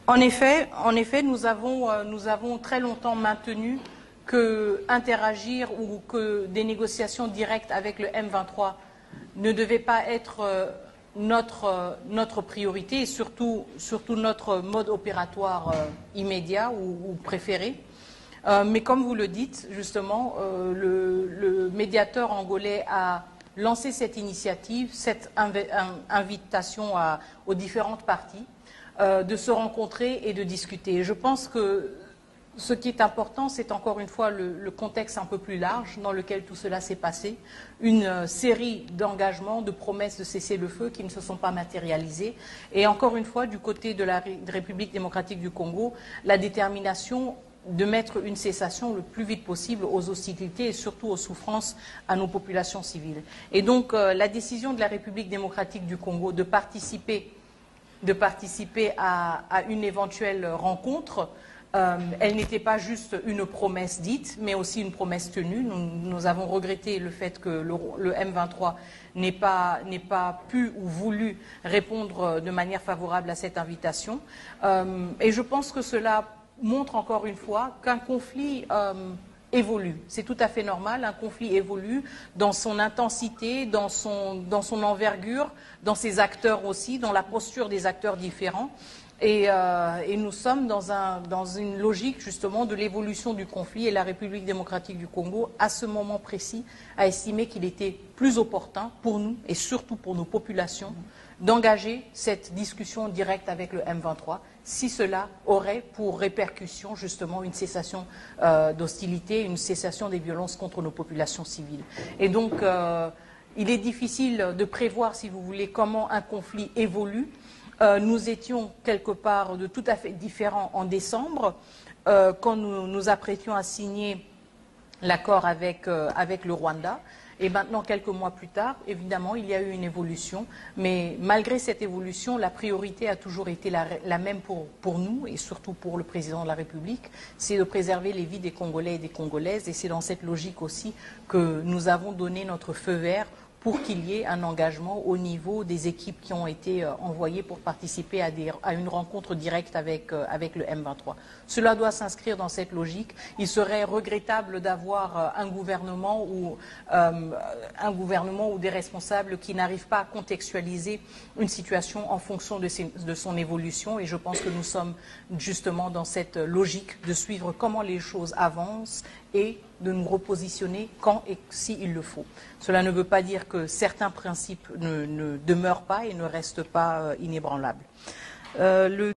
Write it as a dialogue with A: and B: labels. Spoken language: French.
A: En effet, nous avons très longtemps maintenu que interagir ou que des négociations directes avec le M23 ne devaient pas être notre priorité et surtout notre mode opératoire immédiat ou préféré. Mais comme vous le dites, justement, le médiateur angolais a lancé cette initiative, cette invitation aux différentes parties de se rencontrer et de discuter. Je pense que ce qui est important, c'est encore une fois le contexte un peu plus large dans lequel tout cela s'est passé. Une série d'engagements, de promesses de cessez-le-feu qui ne se sont pas matérialisées. Et encore une fois, du côté de la République démocratique du Congo, la détermination de mettre une cessation le plus vite possible aux hostilités et surtout aux souffrances à nos populations civiles. Et donc, la décision de la République démocratique du Congo de participer à une éventuelle rencontre, elle n'était pas juste une promesse dite, mais aussi une promesse tenue. Nous avons regretté le fait que le M23 n'ait pas pu ou voulu répondre de manière favorable à cette invitation. Et je pense que cela montre encore une fois qu'un conflit évolue. C'est tout à fait normal, un conflit évolue dans son intensité, dans son envergure, dans ses acteurs aussi, dans la posture des acteurs différents. Et nous sommes dans une logique justement de l'évolution du conflit et la République démocratique du Congo, à ce moment précis, a estimé qu'il était plus opportun pour nous et surtout pour nos populations d'engager cette discussion directe avec le M23 si cela aurait pour répercussion justement une cessation d'hostilité, une cessation des violences contre nos populations civiles. Et donc, il est difficile de prévoir, si vous voulez, comment un conflit évolue. Nous étions quelque part de tout à fait différents en décembre, quand nous nous apprêtions à signer l'accord avec le Rwanda. Et maintenant, quelques mois plus tard, évidemment, il y a eu une évolution. Mais malgré cette évolution, la priorité a toujours été la même pour nous et surtout pour le président de la République. C'est de préserver les vies des Congolais et des Congolaises. Et c'est dans cette logique aussi que nous avons donné notre feu vert pour qu'il y ait un engagement au niveau des équipes qui ont été envoyées pour participer à une rencontre directe avec le M23. Cela doit s'inscrire dans cette logique. Il serait regrettable d'avoir un gouvernement ou des responsables qui n'arrivent pas à contextualiser une situation en fonction de son évolution. Et je pense que nous sommes justement dans cette logique de suivre comment les choses avancent et de nous repositionner quand et s'il le faut. Cela ne veut pas dire que certains principes ne demeurent pas et ne restent pas inébranlables.